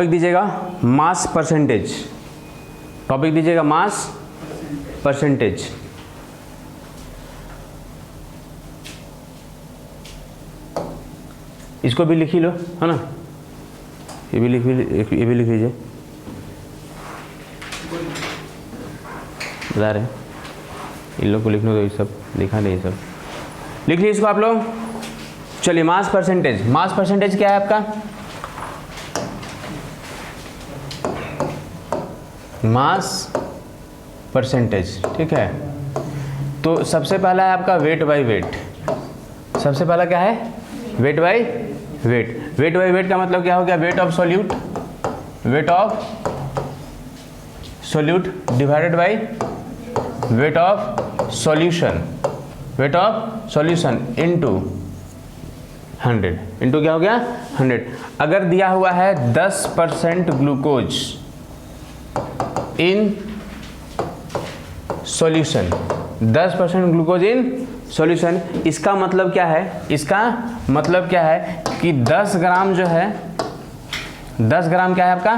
Topic दीजिएगा mass percentage, topic दीजिएगा mass percentage. इसको भी लिख ही लो, है ना, ये भी लिख लीजिए, बता रहे हैं इन लोग को लिखने दो, ये सब लिखा नहीं, ये सब लिख लीजिए इसको आप लोग। चलिए मास परसेंटेज, मास परसेंटेज क्या है आपका, मास परसेंटेज, ठीक है। तो सबसे पहला है आपका वेट बाय वेट, सबसे पहला क्या है, weight by weight. Weight by weight का मतलब क्या हो गया, weight of solute, weight of solute divided by weight of solution, weight of solution into 100, into क्या हो गया 100। अगर दिया हुआ है 10% glucose in solution, 10% glucose in solution, इसका मतलब क्या है, इसका मतलब क्या है कि 10 ग्राम जो है, 10 ग्राम क्या है आपका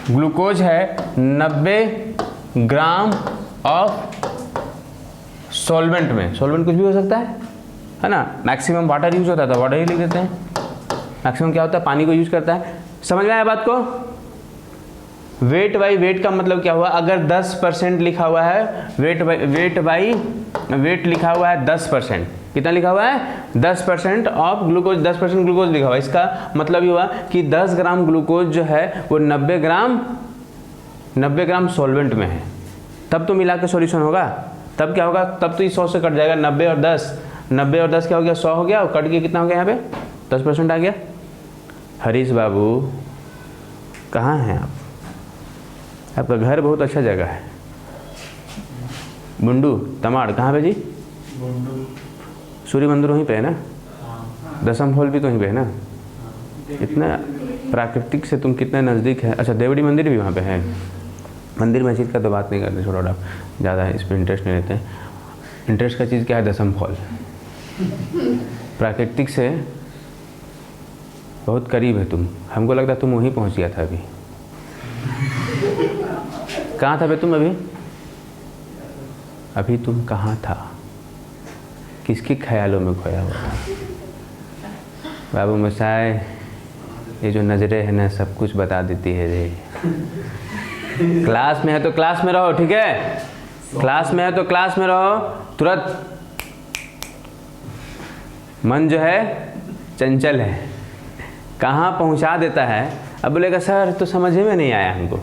ग्लूकोज है 90 ग्राम ऑफ सॉल्वेंट में, सॉल्वेंट कुछ भी हो सकता है ना, मैक्सिमम वाटर यूज होता है तो वाटर ही लिख देते हैं, मैक्सिमम क्या होता है पानी को यूज करता है। समझ में आया बात को। वेट बाई वेट का मतलब क्या हुआ, अगर 10% लिखा हुआ है, वेट बाई वेट लिखा हुआ है 10%, कितना लिखा हुआ है 10% ऑफ ग्लूकोज, 10% ग्लूकोज लिखा हुआ है, इसका मतलब ये हुआ कि 10 ग्राम ग्लूकोज जो है वो 90 ग्राम सॉल्वेंट में है, तब तो मिला के सॉल्यूशन होगा, तब क्या होगा, तब तो ये 100 से कट जाएगा, 90 और 10, 90 और 10 क्या हो गया 100 हो गया, और कट के कितना हो गया यहाँ पे 10% आ गया। हरीश बाबू कहाँ हैं आप, आपका घर बहुत अच्छा जगह है, बुंडू तमाड़ कहाँ पे जी, सूर्य मंदिर वहीं पे है ना, दसम हॉल भी तो वहीं पे है ना, इतना प्राकृतिक से तुम कितने नज़दीक है। अच्छा देवड़ी मंदिर भी वहाँ पे है, मंदिर मस्जिद का तो बात नहीं करते, छोड़ा आप ज़्यादा इस पर इंटरेस्ट नहीं लेते हैं। इंटरेस्ट का चीज़ क्या है, दसम फॉल, प्राकृतिक से बहुत करीब है तुम, हमको लगता है तुम वहीं पहुँच गया था अभी। कहाँ था बे तुम अभी तुम कहाँ था, किसके ख्यालों में खोया हुआ था। बाबू मसाए ये जो नज़रें हैं ना सब कुछ बता देती है रे। क्लास में है तो क्लास में रहो, ठीक है, क्लास में है तो क्लास में रहो, तुरंत मन जो है चंचल है, कहाँ पहुँचा देता है। अब बोलेगा सर तो समझ में नहीं आया हमको,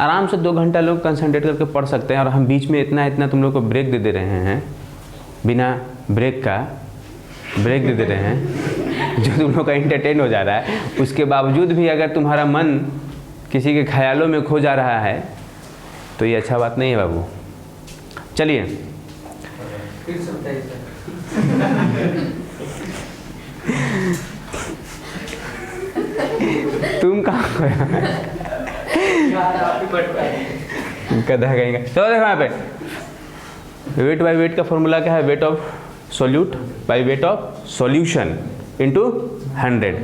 आराम से 2 घंटा लोग कंसंट्रेट करके पढ़ सकते हैं, और हम बीच में इतना तुम लोग को ब्रेक दे रहे हैं, बिना ब्रेक का ब्रेक दे रहे हैं, जो तुम लोग का एंटरटेन हो जा रहा है, उसके बावजूद भी अगर तुम्हारा मन किसी के ख्यालों में खो जा रहा है तो ये अच्छा बात नहीं है बाबू। चलिए तुम कहाँ खोया गधा कहेंगे। तो देखो यहाँ पे वेट बाय वेट का फॉर्मूला क्या है, weight of solute by weight of solution into 100।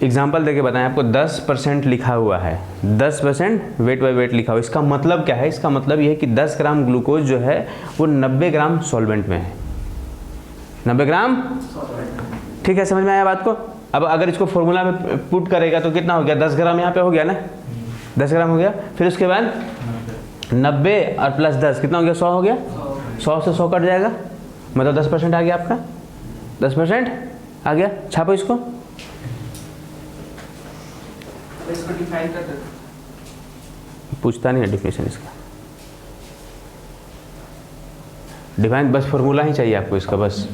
Example देके बताएं आपको, 10% लिखा हुआ है, 10% वेट बाय वेट लिखा हुआ है, इसका मतलब क्या है, इसका मतलब ये है कि 10 ग्राम ग्लूकोज जो है वो 90 ग्राम सॉल्वेंट में है, 90 ग्राम, ठीक है, समझ में आया बात को। अब अगर इसको फॉर्मूला में पुट करेगा तो कितना हो गया, 10 ग्राम यहाँ पे हो गया ना, 10 ग्राम हो गया, फिर उसके बाद 90 और प्लस 10 कितना हो गया, 100 हो गया, 100 से 100 कट जाएगा, मतलब 10% आ गया आपका, 10% आ गया। छापो इसको, डिफाइन कर दो, पूछता नहीं है डिफिनेशन इसका, डिफाइन बस फॉर्मूला ही चाहिए आपको इसका, बस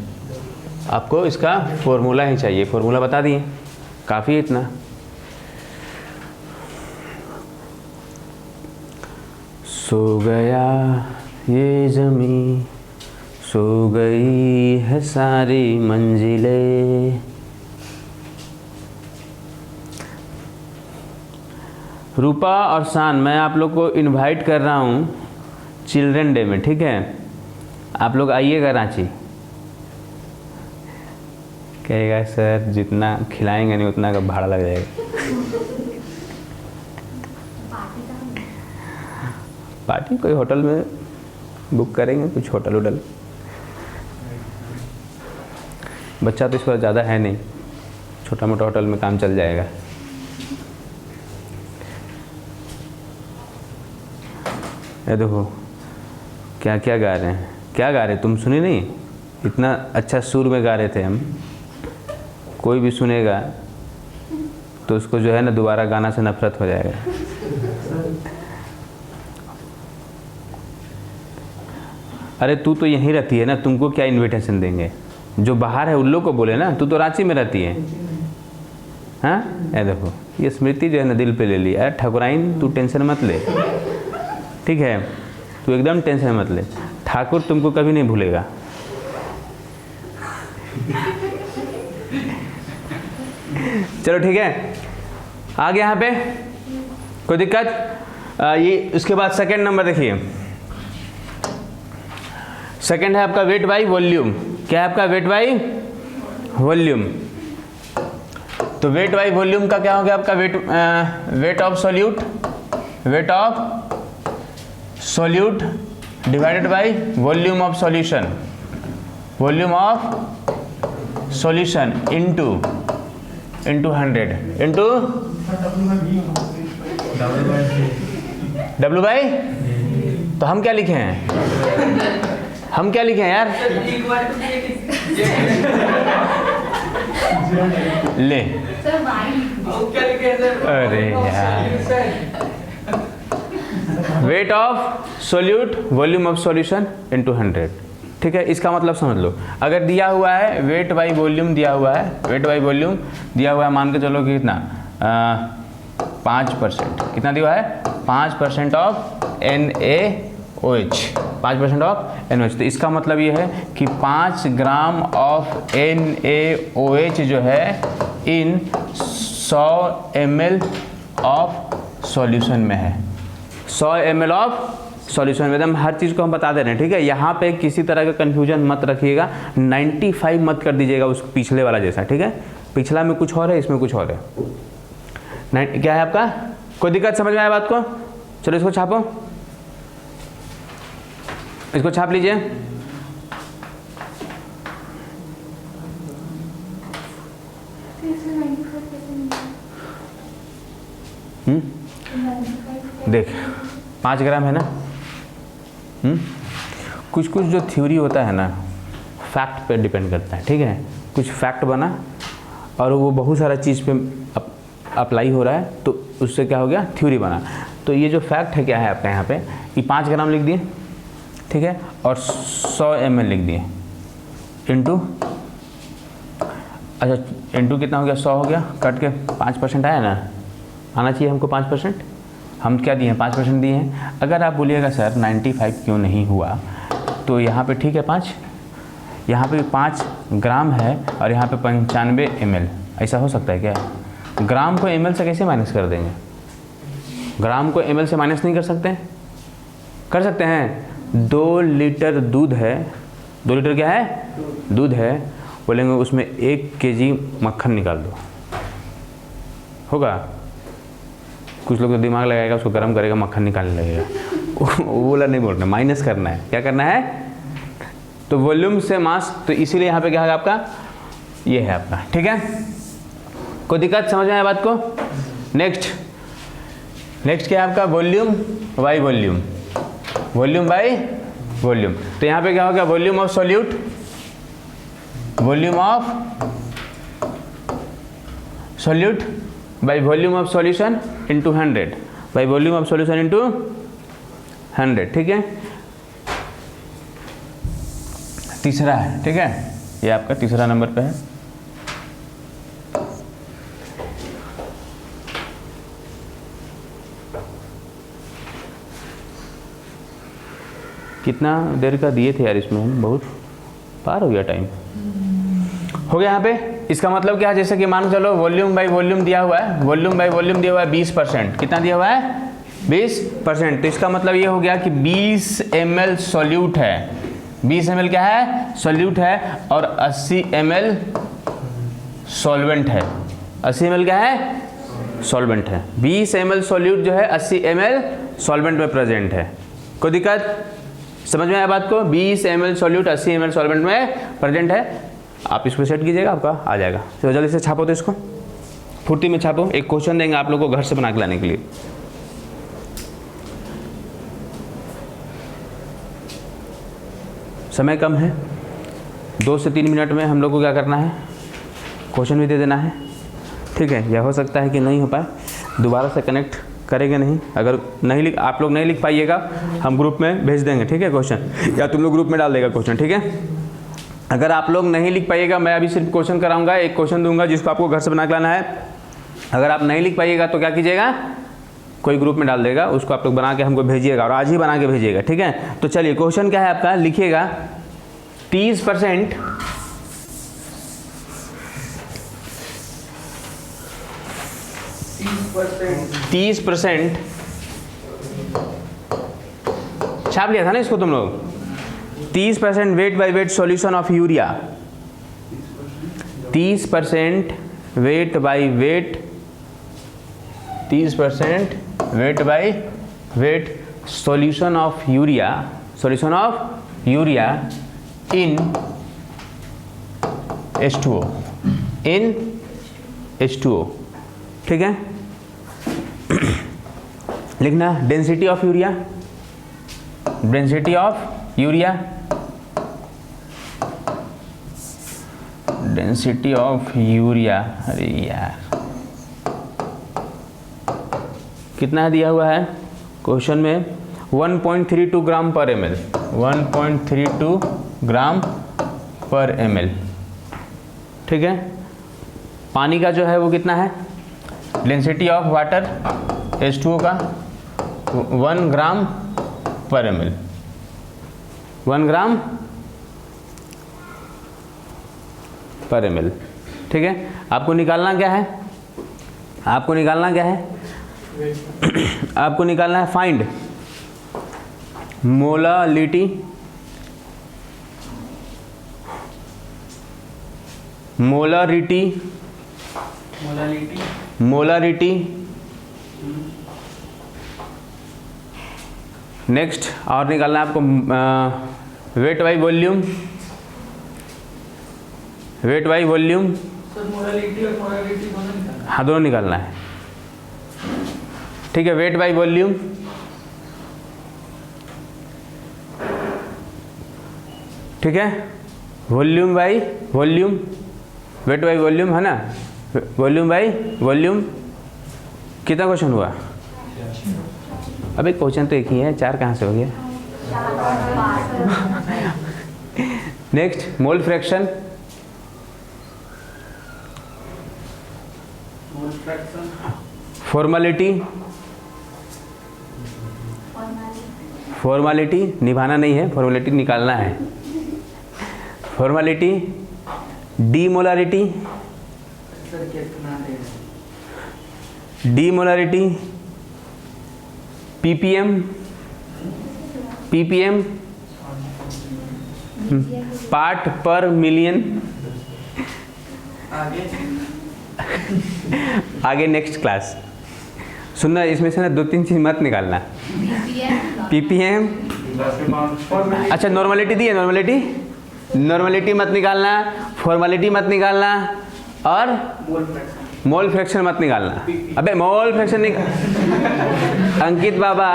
आपको इसका फॉर्मूला ही चाहिए, फॉर्मूला बता दिए, काफ़ी है इतना। सो गया ये ज़मीं, सो गई है सारी मंजिलें। रूपा और शान, मैं आप लोग को इनवाइट कर रहा हूँ चिल्ड्रन डे में, ठीक है, आप लोग आइएगा रांची, कहेगा सर जितना खिलाएंगे नहीं उतना का भाड़ा लग जाएगा। पार्टी कोई होटल में बुक करेंगे, कुछ होटल वोटल। बच्चा तो इस पर ज़्यादा है नहीं, छोटा मोटा होटल में काम चल जाएगा। ये देखो क्या क्या गा रहे हैं, क्या गा रहे तुम सुने नहीं? इतना अच्छा सुर में गा रहे थे हम। कोई भी सुनेगा तो उसको जो है ना दोबारा गाना से नफरत हो जाएगा। अरे तू तो यहीं रहती है ना, तुमको क्या इनविटेशन देंगे? जो बाहर है उन लोग को बोले ना, तू तो रांची में रहती है। हाँ ये देखो ये स्मृति जो है ना दिल पे ले ली। अरे ठाकुराइन तू टेंशन मत ले, ठीक है? तू एकदम टेंशन मत ले, ठाकुर तुमको कभी नहीं भूलेगा। चलो ठीक है, आगे यहाँ पे कोई दिक्कत? ये उसके बाद सेकंड नंबर देखिए, सेकंड है आपका वेट बाई वॉल्यूम। क्या है आपका? Weight by volume. तो वेट बाई वॉल्यूम का क्या हो गया आपका? Weight of solute, weight of solute divided by volume of solution, volume of solution into 100 into W by. तो हम क्या लिखे हैं? हम क्या लिखे हैं यार? ले अरे यार, weight of solute volume of solution into 100, ठीक है? इसका मतलब समझ लो, अगर दिया हुआ है वेट बाई वॉल्यूम, दिया हुआ है वेट बाई वॉल्यूम दिया हुआ है, मान के चलो कि कितना 5%, कितना दिया है? 5% ऑफ NaOH, 5% ऑफ NaOH। तो इसका मतलब ये है कि 5 ग्राम ऑफ NaOH जो है इन 100 ml ऑफ सॉल्यूशन में है। 100 ml ऑफ सॉल्यूशन में, एकदम हर चीज़ को हम बता दे रहे हैं, ठीक है? यहाँ पे किसी तरह का कन्फ्यूजन मत रखिएगा, 95 मत कर दीजिएगा उस पिछले वाला जैसा, ठीक है? पिछला में कुछ और है, इसमें कुछ और है। क्या है आपका? कोई दिक्कत समझ में आया बात को? चलो इसको छापो, इसको छाप लीजिए। देख 5 ग्राम है ना। कुछ कुछ जो थ्योरी होता है ना फैक्ट पे डिपेंड करता है, ठीक है? कुछ फैक्ट बना और वो बहुत सारा चीज़ पे अप्लाई हो रहा है, तो उससे क्या हो गया? थ्योरी बना। तो ये जो फैक्ट है क्या है आपका यहाँ पे? ये 5 ग्राम लिख दिए, ठीक है? और 100 ml लिख दिए इंटू, अच्छा इंटू कितना हो गया? 100 हो गया, कट के 5% आया ना, आना चाहिए हमको 5%। हम क्या दिए हैं? 5% दिए हैं। अगर आप बोलिएगा सर 95 क्यों नहीं हुआ, तो यहाँ पे ठीक है 5, यहाँ पे 5 ग्राम है और यहाँ पे 95 ml, ऐसा हो सकता है क्या? ग्राम को ml से कैसे माइनस कर देंगे? ग्राम को ml से माइनस नहीं कर सकते? कर सकते हैं। 2 लीटर दूध है, 2 लीटर क्या है? दूध है। बोलेंगे उसमें 1 kg मक्खन निकाल दो, होगा? कुछ लोग तो दिमाग लगाएगा, उसको गर्म करेगा, मक्खन निकालने लगेगा। वो बोला नहीं बोलना, माइनस करना है। क्या करना है? तो वॉल्यूम से मास, तो इसीलिए यहाँ पे क्या है आपका? ये है आपका, ठीक है? कोई दिक्कत समझ में आया बात को? नेक्स्ट क्या है आपका? Volume by volume, volume by volume. तो यहाँ पे क्या होगा? Volume of solute, volume of solute by volume of solution into 100 by volume of solution into 100, ठीक है? तीसरा है, ठीक है? ये आपका तीसरा नंबर पे है। कितना देर का दिए थे यार इसमें हम? बहुत पार हो गया टाइम, हो गया यहाँ पे। इसका मतलब क्या है? जैसे कि मान के चलो वॉल्यूम बाई वॉल्यूम दिया हुआ है, वॉल्यूम बाई वॉल्यूम दिया हुआ है 20%। कितना दिया हुआ है? 20%। तो इसका मतलब ये हो गया कि 20 ml सॉल्यूट है, 20 ml क्या है? सॉल्यूट है, और 80 ml सॉल्वेंट है। 80 ml क्या है? सॉल्वेंट है। 20 ml सॉल्यूट जो है 80 ml सॉल्वेंट में प्रेजेंट है। कोई दिक्कत? समझ में आया बात को? 20 ml सॉल्यूट 80 ml सॉल्वेंट में प्रेजेंट है। आप इसको सेट कीजिएगा, आपका आ जाएगा। तो जल्दी से छापो, तो इसको फुर्ती में छापो। एक क्वेश्चन देंगे आप लोगों को घर से बना के लाने के लिए। समय कम है, 2 से 3 मिनट में हम लोग को क्या करना है, क्वेश्चन भी दे देना है। ठीक है, यह हो सकता है कि नहीं हो पाए, दोबारा से कनेक्ट करेंगे नहीं। अगर नहीं आप लोग नहीं लिख पाइएगा, हम ग्रुप में भेज देंगे। ठीक है, क्वेश्चन, या तुम लोग ग्रुप में डाल देगा क्वेश्चन। ठीक है, अगर आप लोग नहीं लिख पाइएगा, मैं अभी सिर्फ क्वेश्चन कराऊंगा, एक क्वेश्चन दूंगा जिसको आपको घर से बना के लाना है। अगर आप नहीं लिख पाइएगा तो क्या कीजिएगा, कोई ग्रुप में डाल देगा, उसको आप लोग बना के हमको भेजिएगा, और आज ही बना के भेजिएगा। ठीक है, तो चलिए क्वेश्चन क्या है आपका, लिखिएगा 30% छाप लिया था ना इसको तुम लोग। 30% weight by weight solution of urea, 30% weight by weight, 30% weight by weight solution of urea, solution of urea in H2O, in H2O। ठीक है, लिखना density of urea, density of urea, density of urea. अरे यार, कितना दिया हुआ है question में, 1.32 ग्राम पर ml, 1.32 ग्राम पर ml। ठीक है, पानी का जो है वो कितना है, डेंसिटी ऑफ वाटर H2O का 1 ग्राम पर ml, 1 ग्राम पर ml। ठीक है, आपको निकालना क्या है, आपको निकालना क्या है, आपको निकालना है find molality, molarity, molarity. Next और निकालना है आपको weight by volume, weight by volume. हाँ, दोनों निकालना है। ठीक है, वेट बाई वॉल्यूम, ठीक है, volume by volume, weight by volume है ना, वॉल्यूम बाई वॉल्यूम। कितना क्वेश्चन हुआ? अबे क्वेश्चन तो एक ही है, 4 कहाँ से हो गया? Next mole fraction, formality, formality निभाना नहीं है, फॉर्मेलिटी निकालना है। फॉर्मेलिटी, डीमोलारिटी, डीमोलारिटी, पीपीएम, पीपीएम पार्ट पर मिलियन। आगे नेक्स्ट क्लास सुनना, इसमें से ना 2-3 चीज मत निकालना। पीपीएम, अच्छा नॉर्मलिटी दी है, नॉर्मलिटी, नॉर्मलिटी मत निकालना, फॉर्मेलिटी मत निकालना, और मोल फ्रैक्शन मत निकालना। अबे मोल फ्रैक्शन अंकित बाबा,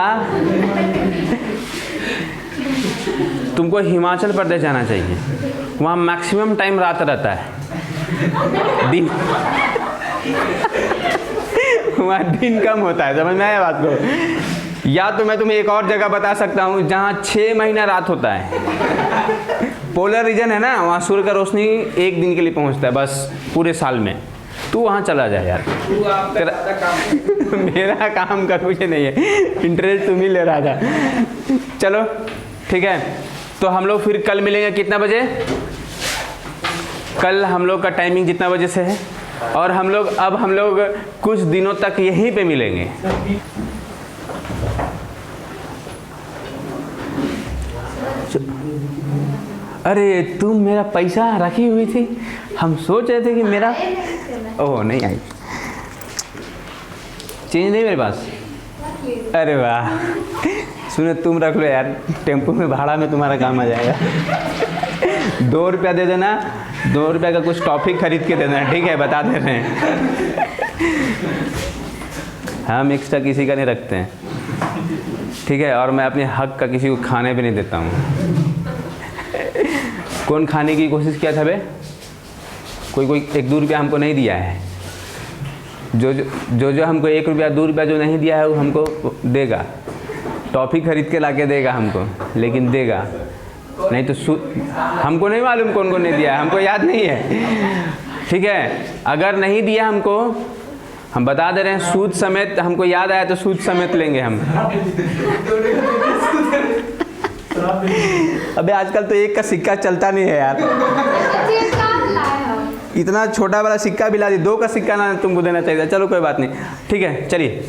तुमको हिमाचल प्रदेश जाना चाहिए, वहाँ मैक्सिमम टाइम रात रहता है, दिन वहाँ दिन कम होता है। समझ में आया बात को? या तो मैं तुम्हें एक और जगह बता सकता हूँ जहाँ 6 महीना रात होता है। पोलर रीजन है ना, वहाँ सूर्य का रोशनी 1 दिन के लिए पहुँचता है बस पूरे साल में। तू वहाँ चला जाए यार, मेरा काम का कुछ नहीं है, इंटरेस्ट तुम ही ले रहा था। चलो ठीक है, तो हम लोग फिर कल मिलेंगे कितना बजे? कल हम लोग का टाइमिंग जितना बजे से है, और हम लोग कुछ दिनों तक यहीं पे मिलेंगे। अरे तुम मेरा पैसा रखी हुई थी, हम सोच रहे थे कि मेरा, ओह नहीं आई, चेंज नहीं मेरे पास। अरे वाह, सुनो तुम रख लो यार, टेम्पो में भाड़ा में तुम्हारा काम आ जाएगा। 2 रुपया दे देना, 2 रुपया का कुछ टॉफी खरीद के दे देना, ठीक है, बता दे रहे हैं। हम एक्स्ट्रा किसी का नहीं रखते हैं, ठीक है, और मैं अपने हक का किसी को खाने भी नहीं देता हूँ। कौन खाने की कोशिश किया था बे? कोई 1-2 रुपया हमको नहीं दिया है। जो हमको 1 रुपया 2 रुपया जो नहीं दिया है वो हमको देगा, टॉफ़ी खरीद के लाके देगा हमको, लेकिन देगा नहीं तो हमको नहीं मालूम कौन कौन नहीं दिया है, हमको याद नहीं है, ठीक है। अगर नहीं दिया हमको, हम बता दे रहे हैं, सूद समेत हमको याद आया तो सूद समेत लेंगे हम। अबे आजकल तो 1 का सिक्का चलता नहीं है यार, इतना छोटा वाला सिक्का भी ला दी, 2 का सिक्का ना तुमको देना चाहिए। चलो कोई बात नहीं, ठीक है, चलिए।